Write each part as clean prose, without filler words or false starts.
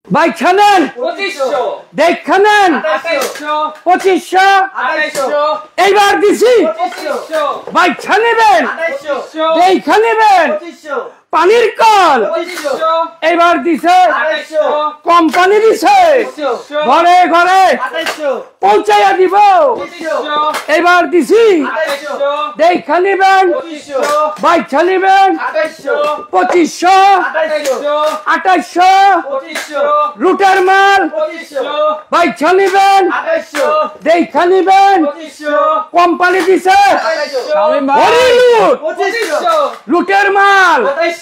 ভাই ছানেন 2500 দেখেন 2500 2500 এইবার দিছি 2500 ভাই ছানেবেন 2500 দেখে নেবেন 2500 পানির কল 2500 এইবার দিছে 2800 কোম্পানি দিছে 2500 ঘরে ঘরে 2800 পৌঁছাইয়া দিব 2500 এইবার দিছি 2800 দেখে নেবেন 2500 ভাই ছানেবেন 2800 2500 2800 2800 রুটের মাল 2500 ভাই ছানেবেন 2800 দেখে নেবেন 2500 কোম্পানি দিছে শামিম ভাই হরিলুট 2500 লুটের মাল 2800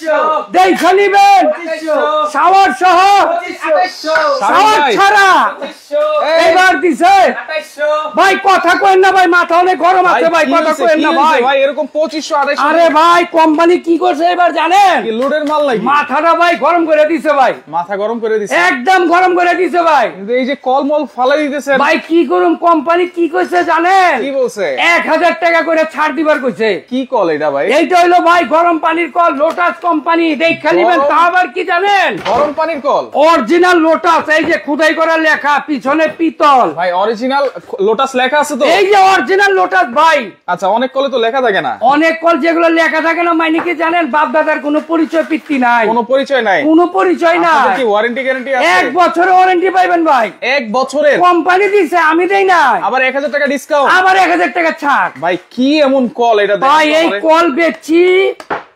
দেখে নেবেন 2500 শাওয়ার সহ 2500 শাওয়ার ছাড়া 2500 এবার দিছে 2800 ভাই কথা কইেন না ভাই মাথা অনেক গরম আছে ভাই কথা কইেন না ভাই ভাই এরকম 2500 2800 আরে ভাই কোম্পানি কি করছে এবার জানেন কি লোডের মাল নাকি মাথাটা ভাই গরম করে দিছে ভাই মাথা গরম করে দিছে একদম গরম করে দিছে ভাই কিন্তু এই যে কলমল ফালাই দিতেছেন ভাই কি করুম কোম্পানি কি কইছে জানেন কি বলছে 1000 টাকা করে ছাড় দিবার কইছে কি কল এটা ভাই এইটা হইলো ভাই গরম পানির কল লোটাস কোম্পানি দেখে নিবেন তা আবার কি জানেন গরম পানির কল অরিজিনাল লোটাস এই যে খুদাই করা লেখা পিছনে পিতল ভাই অরিজিনাল লোটাস লেখা আছে তো এই যে অরিজিনাল লোটাস ভাই আচ্ছা অনেক কলে তো লেখা থাকে না অনেক কল যেগুলো লেখা থাকে না মানে কি জানেন বাপ দাদার কোনো পরিচয় পিত্তি নাই কোনো পরিচয় নাই কোনো পরিচয় না আপনাদের কি ওয়ারেন্টি গ্যারান্টি আছে 1 বছরের ওয়ারেন্টি পাইবেন ভাই 1 বছরের কোম্পানি দিছে আমি দেই না আবার 1000 টাকা ডিসকাউন্ট আবার 1000 টাকা ছাড় ভাই কি এমন কল এটা ভাই এই কল বেচছি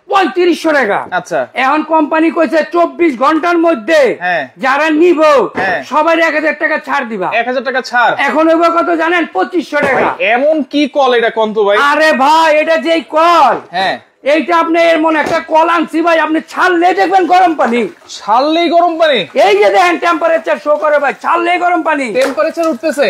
3500 টাকা আচ্ছা এখন কোম্পানি কইছে 24 ঘন্টার মধ্যে হ্যাঁ। যারা নিব হ্যাঁ। সবাই 1000 টাকা ছাড় দিবা 1000 টাকা ছাড় এখন হইব কত জানেন 2500 টাকা এমন কি কল এটা কোন তো ভাই আরে ভাই এটা যেই কল হ্যাঁ এইটা আপনি এর মনে একটা কল আনছি ভাই আপনি ছাড়লে দেখবেন গরম পানি ছাড়লেই গরম পানি এই যে দেখেন টেম্পারেচার শো করে ভাই ছাড়লেই গরম পানি টেম্পারেচার উঠতেছে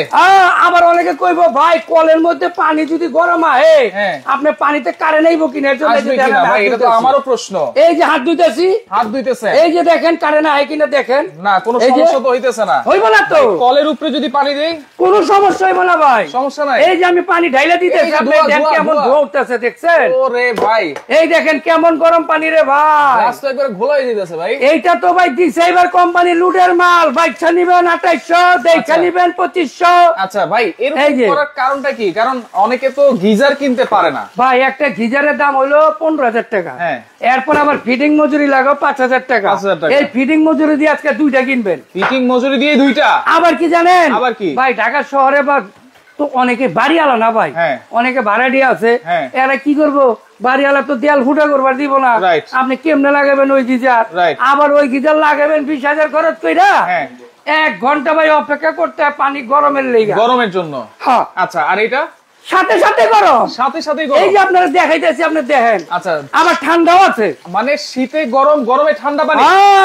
আবার অনেকে কইবো ভাই কলের মধ্যে পানি যদি গরম হয় হ্যাঁ। আপনি পানিতে কারেন্ট আইবো কিনা এর জন্য এই যে আসবে দেখেন কিনা ভাই হাত এটা তো ধুইতেছি। আমারও প্রশ্ন এই যে হাত ধুইতেছি হাত ধুইতেছে এই যে দেখেন কারেন্ট আয় কিনা দেখেন না কোনো এই যে- সমস্যা তো হইতেছে না হইব না তো কলের উপরে যদি পানি দেই কোনো সমস্যা হইব না ভাই সমস্যা নাই এই যে আমি পানি ঢাইলা দিতেছি এই যে আপনি ধোঁয়া, দেখেন ধোঁয়া, কেমন ধোঁয়া। ধোঁয়া উঠতেছে দেখছেন ওরে ভাই এই দেখেন কেমন গরম পানি রে ভাই রাস্তা একবার ঘোলাই দিতেছে ভাই এইটা তো ভাই দিছে এবার কোম্পানি লুটের মাল বাইকটা নিবেন 2800 দেখা নিবেন 2500 আচ্ছা ভাই এই এরকম যে। করার কারণটা কি কারণ অনেকে তো গিজার কিনতে পারে না ভাই একটা গিজারের দাম হলো 15000 টাকা হ্যাঁ। এরপর আবার ফিটিং মজুরি লাগো 5000 টাকা 5000 টাকা। এই ফিটিং মজুরি দিয়ে আজকে দুইটা কিনবেন ফিটিং মজুরি দিয়ে দুইটা আবার কি জানেন আবার কি? ভাই ঢাকা শহরে বা তো অনেকে বাড়িওয়ালা না ভাই হ্যাঁ। অনেকে ভাড়াটিয়া আছে হ্যাঁ। এরা কি করবো বাড়িওয়ালা তো দেয়াল ফুটা করবার দিব না Right. আপনি কেমনে লাগাবেন ওই গিজার Right. আবার ওই গিজার লাগাবেন 20000 খরচ কইরা হ্যাঁ। 1 ঘন্টা ভাই অপেক্ষা করতে হয় পানি গরমের লেগে গরমের জন্য হ্যাঁ আচ্ছা আর এটা সাথে সাথে গরম সাথে সাথে এই গরম যে আপনারা দেখাইতেছি আপনি দেখেন আচ্ছা আবার ঠান্ডাও আছে মানে শীতে গরম গরমে ঠান্ডা পানি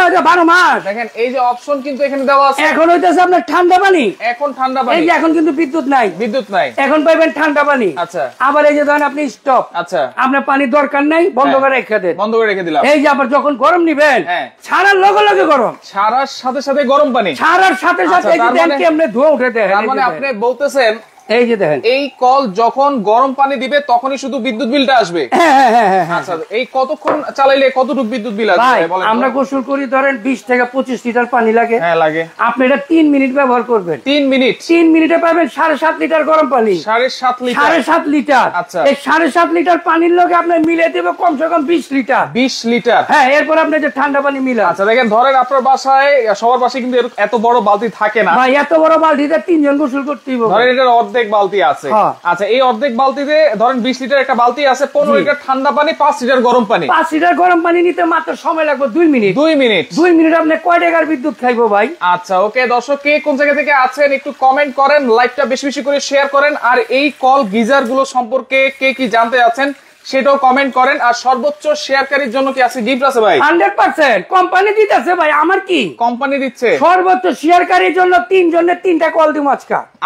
এটা 12 মাস দেখেন এই যে অপশন কিন্তু এখানে দেওয়া আছে এখন হইতেছে আপনার ঠান্ডা পানি এখন ঠান্ডা এই পানি যে এখন কিন্তু বিদ্যুৎ নাই বিদ্যুৎ নাই এখন পাইবেন ঠান্ডা পানি আচ্ছা। আবার এই যে ধরেন আপনি স্টপ আচ্ছা আপনার পানির দরকার নাই বন্ধ হ্যাঁ। করে রেখে দেন বন্ধ করে রেখে দিলাম এই যে আবার যখন গরম নিবেন হ্যাঁ। ছাড়ার লগে লগে গরম সারার সাথে সাথে গরম পানি ছাড়ার সাথে সাথে আচ্ছা, এই যে তার দেন মানে- কেমনে ধোয়া উঠে দেখেন তার এই যে মানে দেখেন। আপনি বলতেছেন এই যে দেখেন এই কল যখন গরম পানি দিবে তখনই শুধু বিদ্যুৎ বিলটা আসবে হ্যাঁ, হ্যাঁ, হ্যাঁ, হ্যাঁ, হ্যাঁ। আচ্ছা এই কতক্ষণ চালাইলে কতটুকু বিদ্যুৎ বিল আসবে ভাই বলেন তো? আমরা গোসল করি ধরেন 20 থেকে 25 লিটার পানি লাগে হ্যাঁ লাগে আপনি এটা 3 মিনিট ব্যবহার করবেন 3 মিনিট 3 মিনিটে পাবেন 7.5 লিটার গরম পানি 7.5 লিটার 7.5 লিটার আচ্ছা। এই 7.5 লিটার পানির লগে আপনি মিলে দেবে কমসে কম 20 লিটার 20 লিটার হ্যাঁ এরপর আপনি যে ঠান্ডা পানি মিলা আচ্ছা দেখেন ধরেন আপনার বাসায় সবার বাসায় কিন্তু এত বড় বালতি থাকে না ভাই এত বড় বালতিতে 3 জন গোসল করতে হবে ধরেন এটার অর্ধেক বালতি আছে হ্যাঁ। আচ্ছা এই অর্ধেক বালতিতে ধরেন 20 লিটার একটা বালতি আছে 15 লিটার ঠান্ডা পানি 5 লিটার গরম পানি 5 লিটার গরম পানি নিতে মাত্র সময় লাগবে 2 মিনিট 2 মিনিট 2 মিনিট আপনি কয় টাকার বিদ্যুৎ খাইবো ভাই আচ্ছা ওকে দর্শক কে কোন জায়গা থেকে আছেন একটু কমেন্ট করেন লাইভটা বেশি বেশি করে শেয়ার করেন আর এই কল গিজার গুলো সম্পর্কে কে কি জানতে আছেন সেটাও কমেন্ট করেন আর সর্বোচ্চ শেয়ারকারীর জন্য কি আছে গিফট আছে ভাই 100% কোম্পানি দিতেছে ভাই আমার কি কোম্পানি দিচ্ছে সর্বোচ্চ শেয়ারকারীর জন্য 3 জনের 3টা কল দিমু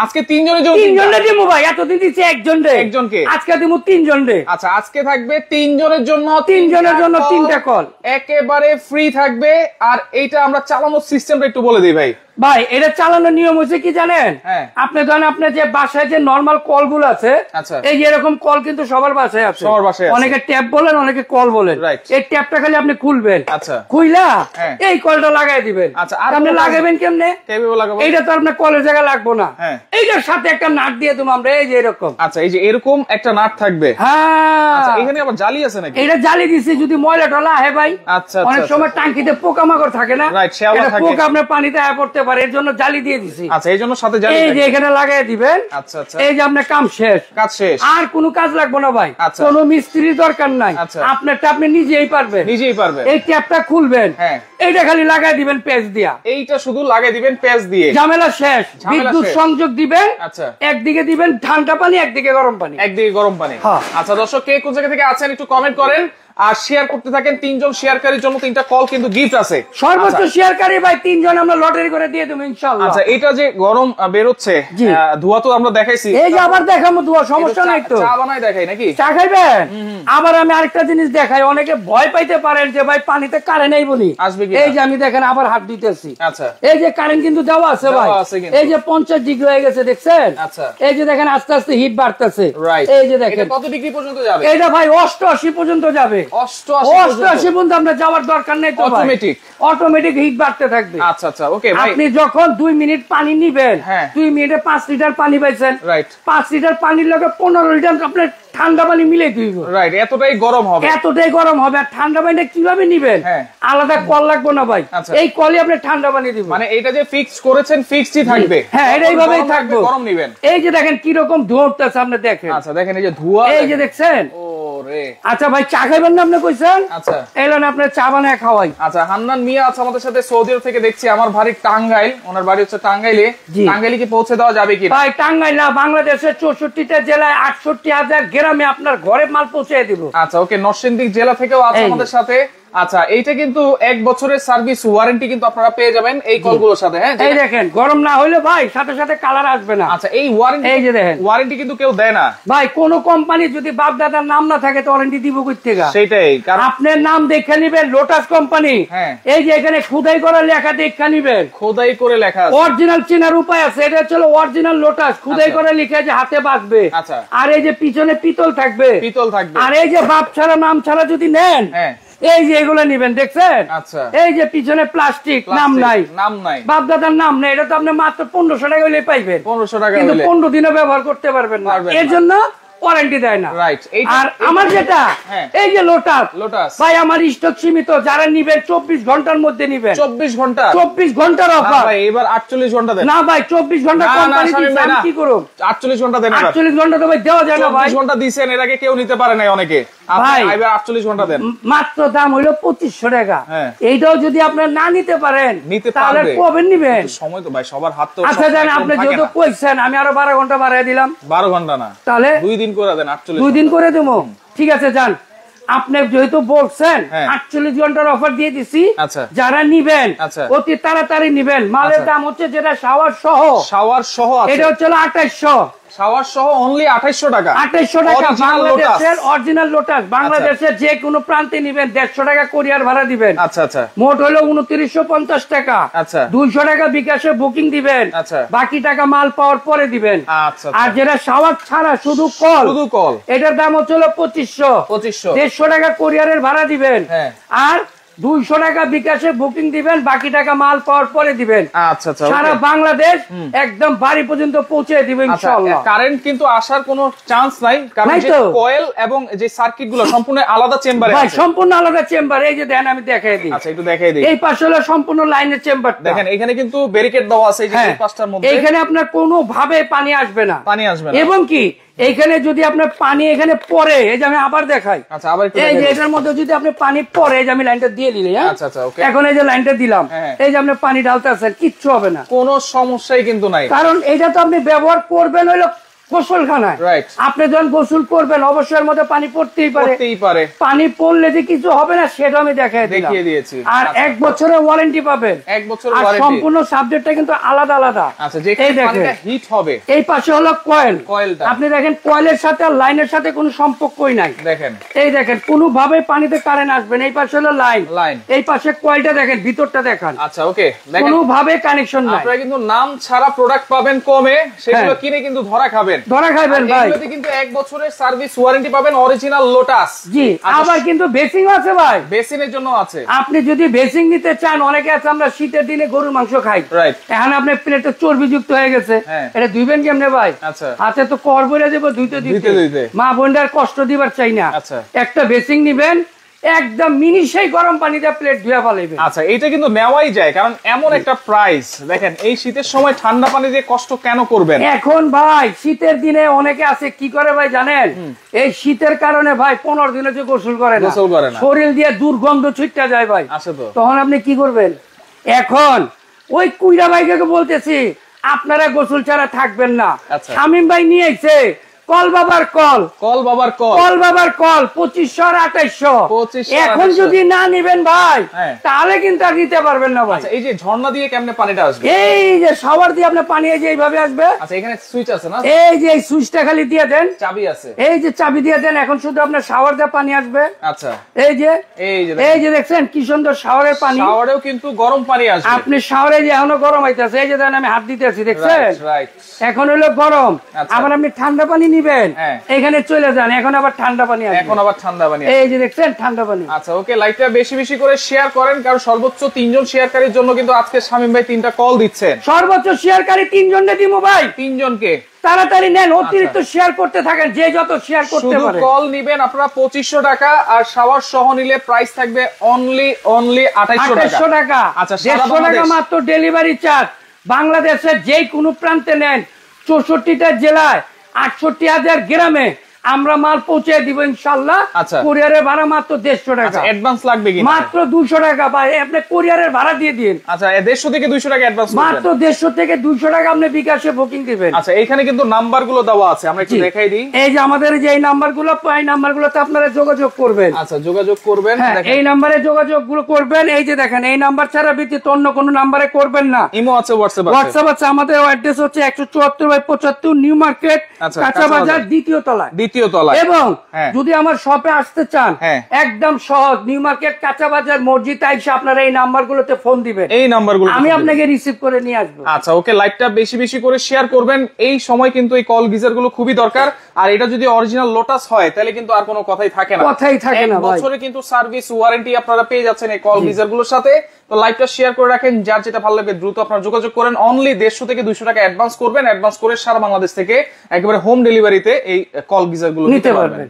আজকে 3 জনের জন্য 3 জনের দিমু ভাই এতদিন দিছি একজন রে একজনকে। আজকে দিমু 3 জন রে আচ্ছা আজকে থাকবে 3 জনের জন্য 3 জনের জন্য 3টা কল একেবারে ফ্রি থাকবে আর এইটা আমরা চালানোর সিস্টেমটা একটু বলে দিই ভাই ভাই এটা চালানোর নিয়ম হচ্ছে কি জানেন? হ্যাঁ। আপনি ধরেন আপনার যে বাসায় যে নরমাল কল গুলো আছে, আচ্ছা। এই যে এরকম কল কিন্তু সবার বাসায় আছে, সবার বাসায় আছে। অনেকে ট্যাপ বলেন, অনেকে কল বলেন। Right. এই ট্যাপটা খালি আপনি খুলবেন, আচ্ছা। খুইলা হ্যাঁ। এই কলটা লাগাই দিবেন। আচ্ছা, আর আপনি কোনো কাজ- লাগাবেন কেমনে? কিভাবে লাগাবো? এইটা তো আপনার কলের জায়গা লাগবো না, হ্যাঁ। এইটার সাথে একটা নাট দিয়ে দেবো আমরা, এই যে এরকম। আচ্ছা, এই যে এরকম একটা নাট থাকবে। হ্যাঁ, আচ্ছা, এখানে আবার জালি আছে নাকি? এটা জালি দিছি যদি ময়লা টলা আহে ভাই। আচ্ছা, অনেক আচ্ছা, সময় টাঙ্কিতে পোকামাকড় থাকে না, Right, শ্যাওলা এটা থাকে। পোকা আপনার পানিতে আয় পড়তে পারে, এর জন্য জালি দিয়ে দিছি। আচ্ছা, এই জন্য সাথে জালি এই যে থাকে। এখানে লাগাই দিবেন। আচ্ছা, আচ্ছা। এই যে আপনার কাম শেষ, কাজ শেষ। আর কোনো কাজ লাগবে না ভাই, আচ্ছা। কোনো মিস্ত্রির দরকার নাই। আচ্ছা। আপনারটা আপনি নিজেই পারবেন, নিজেই পারবে। এই ট্যাপটা খুলবেন, হ্যাঁ। এইটা খালি লাগাই দিবেন পেজ দিয়া, এইটা শুধু লাগিয়ে দিবেন পেঁচ দিয়ে। ঝামেলা শেষ। ঝামেলা বিদ্যুৎ শেষ। সংযোগ দিবেন, আচ্ছা। একদিকে দিবেন ঠান্ডা পানি, একদিকে গরম পানি। একদিকে গরম পানি। হ্যাঁ। আচ্ছা দর্শক, কে কোন জায়গা থেকে আছেন একটু কমেন্ট করেন আর শেয়ার করতে থাকেন। 3 জন শেয়ারকারীর জন্য 3টা কল কিন্তু গিফট আছে। সর্বোচ্চ আচ্ছা। শেয়ারকারী ভাই 3 জন আমরা লটারি করে দিয়ে দেবো ইনশাআল্লাহ। আচ্ছা, এটা যে গরম বেরোচ্ছে, জি। ধোয়া তো আমরা দেখাইছি। এই যে আবার দেখাবো ধোয়া, সমস্যা নাই তো। চা বানাই দেখাই নাকি? চা খাইবেন? আবার আমি আরেকটা জিনিস দেখাই, অনেকে ভয় পাইতে পারেন যে ভাই পানিতে কারেন্ট নেই বলি। আসবে কিনা? এই যে আমি দেখেন আবার হাত দিতেছি, আচ্ছা। এই যে কারেন্ট কিন্তু দেওয়া আছে দেওয়া ভাই, আছে কিন্তু। এই যে 50 ডিগ্রি হয়ে গেছে দেখছেন? আচ্ছা। এই যে দেখেন আস্তে আস্তে হিট বাড়তেছে, রাইট। এই যে এটা দেখেন কত ডিগ্রি পর্যন্ত যাবে? এটা ভাই 88 পর্যন্ত যাবে। 88 পর্যন্ত আপনার যাওয়ার দরকার নেই তো ভাই, Automatic? অটোমেটিক হিট বাড়তে থাকবে। আচ্ছা, আচ্ছা, ওকে ভাই। আপনি যখন 2 মিনিট পানি নিবেন, হ্যাঁ। 2 মিনিটে 5 লিটার পানি পাইছেন, Right. 5 লিটার পানির লগে 15 লিটার আপনার ঠান্ডা পানি মিলে দিব, রাইট, এতটাই গরম হবে। এতটাই গরম হবে। আর ঠান্ডা পানিটা কিভাবে নিবেন? হ্যাঁ। আলাদা কল লাগবে না ভাই, আচ্ছা। এই কলে আপনি ঠান্ডা পানি দিব। মানে এটা যে ফিক্স করেছেন, ফিক্সডই থাকবে। হ্যাঁ, এটা এইভাবেই থাকবে। গরম নিবেন। এই যে দেখেন কি রকম ধোঁয়া উঠতেছে, আপনি দেখেন। আচ্ছা, দেখেন এই যে ধোঁয়া। এই যে দেখছেন। ওরে। আচ্ছা ভাই, চা খাইবেন না আপনি কইছেন? আচ্ছা। এলেন আপনার চা বানায় খাওয়াই। আচ্ছা, হান্নান মিয়া আছে আমাদের সাথে সৌদি আরব থেকে, দেখছি। আমার বাড়ি টাঙ্গাইল, ওনার বাড়ি হচ্ছে টাঙ্গাইলে। জি। টাঙ্গাইলে কি পৌঁছে দেওয়া যাবে কি? ভাই টাঙ্গাইল না, বাংলাদেশের 64টা জেলায় 68,000 গ্রামে আপনার ঘরে মাল পৌঁছে দিব। আচ্ছা, ওকে। নরসিংদী জেলা থেকেও আছে এই যে। আমাদের সাথে। আচ্ছা, এইটা কিন্তু 1 বছরের সার্ভিস ওয়ারেন্টি কিন্তু আপনারা পেয়ে যাবেন এই কলগুলোর সাথে। হ্যাঁ, এই দেখেন গরম না হইলে ভাই সাথে সাথে কালার আসবে না। আচ্ছা, এই ওয়ারেন্টি, এই যে দেখেন। ওয়ারেন্টি কিন্তু কেউ দেয় না ভাই কোন কোম্পানি যদি বাপ দাদার নাম না থাকে তো ওয়ারেন্টি দিব কই থেকে? সেটাই, কারণ আপনার নাম দেখে নিবেন, লোটাস কোম্পানি। হ্যাঁ। এই যে এখানে খুদাই করা লেখা দেখে নিবেন, খোদাই করে লেখা আছে। অরিজিনাল চেনার উপায় আছে। এটা হচ্ছে অরিজিনাল লোটাস, খুদাই আচ্ছা। করে লিখে যে হাতে বাঁধবে। আচ্ছা। আর এই যে পিছনে পিতল থাকবে, পিতল থাকবে। আর এই যে বাপ ছাড়া নাম ছাড়া যদি নেন, হ্যাঁ। এই যে এগুলো নিবেন দেখছেন। আচ্ছা। এই যে পিছনে প্লাস্টিক, নাম নাই, নাম নাই, বাপ দাদার নাম নেই, এটা তো আপনি মাত্র 1500 টাকা হইলে পাইবেন। 1500 টাকা কিন্তু হলে। 15 দিনও ব্যবহার করতে পারবেন না, পারবেন এর না। জন্য ওয়ারেন্টি দেয় না। রাইট। আর আমার যেটা, হ্যাঁ। এই যে লোটাস, লোটাস। ভাই আমার স্টক সীমিত, যারা নিবেন 24 ঘন্টার মধ্যে নিবেন। 24 ঘন্টা? 24 ঘন্টার না অফার। ভাই, এবার 48 ঘন্টা দেন। না ভাই 24 ঘন্টা না, না, কোম্পানি শামীম দিচ্ছে, ভাই, আমি না। কি করব? 48 ঘন্টা দেন এবার। 48 ঘন্টা তো ভাই দেওয়া যায় না ভাই। 24 ঘন্টা দিছেন, এর আগে কেউ নিতে পারে নাই অনেকে। আপনি ভাই। এবার 48 ঘন্টা দেন। মাত্র দাম হইলো 2500 টাকা। হ্যাঁ। এইটাও যদি আপনার না নিতে পারেন, নিতে তাহলে পারবে। কবে নিবেন? সময় তো ভাই সবার হাত তো আচ্ছা সব জান, একরকম আপনি থাকে যেহেতু না। কইছেন, আমি আরো 12 ঘন্টা বাড়াই দিলাম। 12 ঘন্টা না, তাহলে 2 দিন করে দেন। 48 2 দিন করে দেবো, ঠিক আছে যান। আপনি যেহেতু বলছেন, হ্যাঁ। 48 ঘন্টার অফার দিয়ে দিছি। আচ্ছা। যারা নিবেন আচ্ছা। অতি তাড়াতাড়ি নিবেন। মালের আচ্ছা। দাম হচ্ছে যেটা শাওয়ার সহ, শাওয়ার সহ আছে। এটা হচ্ছে 2800। শাওয়ার সহ অনলি 2800 টাকা। 2800 টাকা Original বাংলাদেশের Lotus। Original lotus. বাংলাদেশের যে কোনো প্রান্তে নিবেন 150 টাকা কোরিয়ার ভাড়া দিবেন। আচ্ছা, আচ্ছা, মোট হলো 2950 টাকা। আচ্ছা। 200 টাকা বিকাশে বুকিং দিবেন, আচ্ছা। বাকি টাকা মাল পাওয়ার পরে দিবেন। আচ্ছা, আর যেটা শাওয়ার ছাড়া শুধু কল, শুধু কল, এটার দাম হচ্ছে 2500। 2500। 150 টাকা কোরিয়ারের ভাড়া দিবেন, হ্যাঁ। আর 200 টাকা বিকাশে বুকিং দিবেন, বাকি টাকা মাল পাওয়ার পরে দিবেন। আচ্ছা, আচ্ছা, সারা ওকে। বাংলাদেশ একদম বাড়ি পর্যন্ত পৌঁছে দিবেন আচ্ছা, ইনশাআল্লাহ। কারেন্ট কিন্তু আসার কোনো চান্স নাই, কারণ নাই যে তো। কয়েল এবং যে সার্কিট গুলো সম্পূর্ণ আলাদা চেম্বারে ভাই আছে। সম্পূর্ণ আলাদা চেম্বার। এই যে দেন আমি দেখাই দিই, আচ্ছা, একটু দেখাই দিই। এই পাশে হলো সম্পূর্ণ লাইনের চেম্বার। দেখেন এখানে কিন্তু ব্যারিকেড দেওয়া আছে এই যে এই পাঁচটার মধ্যে। এইখানে আপনার কোনো ভাবে পানি আসবে না, পানি আসবে না। এবং কি এইখানে যদি আপনার পানি এখানে পড়ে, এই যে আমি আবার দেখাই, আচ্ছা, আবার একটু এই যে দেখাই দিই। এটার মধ্যে যদি আপনি পানি পড়ে, এই যে আমি লাইনটা দিয়ে দিলি, হ্যাঁ আচ্ছা, আচ্ছা, ওকে। এখন এই যে লাইনটা দিলাম, হ্যাঁ। এই যে আপনি পানি ঢালতে আছেন, কিচ্ছু হবে না, কোনো সমস্যাই কিন্তু নাই। কারণ এটা তো আপনি ব্যবহার করবেন হইলো গোসলখানায় Right. আপনি যখন গোসল করবেন অবশ্যই এর মধ্যে পানি পড়তেই করতেই পারে। পানি পড়লে যে কিছু হবে না সেটা আমি দেখিয়ে দিয়েছি। আর আচ্ছা। 1 বছরের ওয়ারেন্টি পাবেন। 1 বছরের আর ওয়ারেন্টি। সম্পূর্ণ সাবজেক্টটা কিন্তু আলাদা আলাদা। আচ্ছা, যেখানে এই দেখেন। পানিটা হিট হবে। এই পাশে হলো কয়েল। কয়েলটা। আপনি দেখেন কয়েলের সাথে আর লাইনের সাথে কোনো সম্পর্কই নাই। দেখেন। এই দেখেন কোনো ভাবে পানিতে কারেন্ট আসবে না। এই পাশে হলো লাইন। এই পাশে কয়েলটা দেখেন, ভিতরটা দেখেন। আচ্ছা, ওকে। দেখেন কোনো ভাবে কানেকশন নাই। আপনারা কিন্তু নাম ছাড়া প্রোডাক্ট পাবেন কমে, সেগুলো কিনে কিন্তু ধরা খাবেন। ধরা খাবেন ভাই। এগুলোতে কিন্তু 1 বছরের সার্ভিস ওয়ারেন্টি পাবেন, অরিজিনাল লোটাস। জি, আবার কিন্তু বেসিং আছে ভাই। বেসিনের জন্য আছে। আপনি যদি বেসিং নিতে চান, অনেকে আছে আমরা শীতের দিনে গরুর মাংস খাই, রাইট। এখন আপনি প্লেটে চর্বি যুক্ত হয়ে গেছে, এটা ধুইবেন কেমনে ভাই? আচ্ছা। হাতে তো কর বইরা দেব, ধুইতে মা বোনটার কষ্ট দিবার চাই না। আচ্ছা। একটা বেসিং নিবেন, একদম মিনিশেই গরম পানি দিয়ে প্লেট ধুয়ে ফেলাইবেন। আচ্ছা, এটা কিন্তু নেওয়াই যায়, কারণ এমন একটা প্রাইস। দেখেন এই শীতের সময় ঠান্ডা পানি দিয়ে কষ্ট কেন করবেন? এখন ভাই শীতের দিনে অনেকে আছে কি করে ভাই জানেন, এই শীতের কারণে ভাই 15 দিনে যে গোসল করে না, শরীর দিয়ে দুর্গন্ধ ছুটতে যায় ভাই। তখন আপনি কি করবেন? এখন ওই কুইরা ভাইকে বলতেছি আপনারা গোসল ছাড়া থাকবেন না। শামীম ভাই নিয়ে এসে কল বাবার কল 2500 আর 2800। এখন যদি না নিবেন ভাই তাহলে কিন্তু আর নিতে পারবেন না ভাই। এই যে ঝর্ণা দিয়ে কেমনে পানিটা আসবে? এই যে শাওয়ার দিয়ে আপনার পানি এই যে এইভাবে আসবে। আচ্ছা, এখানে সুইচ আছে না? এই যে এই সুইচটা খালি দিয়ে দেন, চাবি আছে। এই যে চাবি দিয়ে দেন, এখন শুধু আপনার শাওয়ার দিয়ে পানি আসবে। আচ্ছা, এই যে দেখছেন কি সুন্দর শাওয়ারের পানি। শাওয়ারেও কিন্তু গরম পানি আসবে। আপনি শাওয়ারে যে এখনো গরম হইতাছে, এই যে দেন আমি হাত দিতেছি, দেখছেন রাইট। এখন হলো গরম। আবার আপনি ঠান্ডা পানি নিবেন, এখানে চলে যান, এখন আবার ঠান্ডা পানি আসবে। এই যে দেখছেন ঠান্ডা পানি। আচ্ছা, ওকে। লাইভটা বেশি বেশি করে শেয়ার করেন, কারণ সর্বোচ্চ 3 জন শেয়ারকারীর জন্য কিন্তু আজকে শামীম ভাই 3টা কল দিচ্ছেন। সর্বোচ্চ শেয়ারকারী 3 জনকে দিব ভাই। 3 জনকে তাড়াতাড়ি নেন, অতিরিক্ত শেয়ার করতে থাকেন, যে যত শেয়ার করতে পারে। শুধু কল নিবেন আপনারা 2500 টাকা, আর শাওয়ার সহ নিলে প্রাইস থাকবে অনলি 2800 টাকা। আচ্ছা, 150 টাকা মাত্র ডেলিভারি চার্জ। বাংলাদেশের যে কোনো প্রান্তে নেন, 64টা জেলায় 68,000 গ্রামে আমরা মাল পৌঁছে দিব ইনশাআল্লাহ। কুরিয়ারের ভাড়া মাত্র 150 টাকা। অ্যাডভান্স লাগবে কি? মাত্র 200 টাকা ভাই, আপনি কুরিয়ারের ভাড়া দিয়ে দিন। আচ্ছা, 150 থেকে 200 টাকা অ্যাডভান্স করবেন। মাত্র 150 থেকে 200 টাকা আপনি বিকাশে বুকিং দিবেন। আচ্ছা, এখানে কিন্তু নাম্বারগুলো দেওয়া আছে, আমরা একটু দেখাই দিই। এই যে আমাদের যে এই নাম্বারগুলো, এই নাম্বারগুলোতে আপনারা যোগাযোগ করবেন। আচ্ছা, যোগাযোগ করবেন। এই নাম্বারে যোগাযোগগুলো করবেন। এই যে দেখেন, এই নাম্বার ছাড়া ব্যতীত অন্য কোনো নাম্বারে করবেন না। ইমো আছে, হোয়াটসঅ্যাপ আছে। আমাদের অ্যাড্রেস হচ্ছে 174/75 নিউ মার্কেট, কাঁচা বাজার, দ্বিতীয় তলায়। এবং যদি আমার শপে আসতে চান, একদম সহজ, নিউ মার্কেট, কাঁচা বাজার, মসজিদ আইসা আপনারা এই নাম্বারগুলোতে ফোন দিবেন, এই নাম্বারগুলো আমি আপনাকে রিসিভ করে নিয়ে আসবো। আচ্ছা, ওকে। লাইভটা বেশি বেশি করে শেয়ার করবেন। এই সময় কিন্তু এই কল গিজার গুলো খুবই দরকার। আর এটা যদি অরিজিনাল লোটাস হয় তাহলে কিন্তু আর কোনো কথাই থাকে না। বছরে কিন্তু সার্ভিস ওয়ারেন্টি আপনারা পেয়ে যাচ্ছেন এই কল গিজার গুলোর সাথে। তো লাইভটা শেয়ার করে রাখেন, যার যেটা ভালো লাগবে দ্রুত আপনারা যোগাযোগ করেন। অনলি 150 থেকে 200 টাকা অ্যাডভান্স করবেন, অ্যাডভান্স করে সারা বাংলাদেশ থেকে একেবারে হোম ডেলিভারিতে এই কল গিজার গুলো নিতে পারবেন।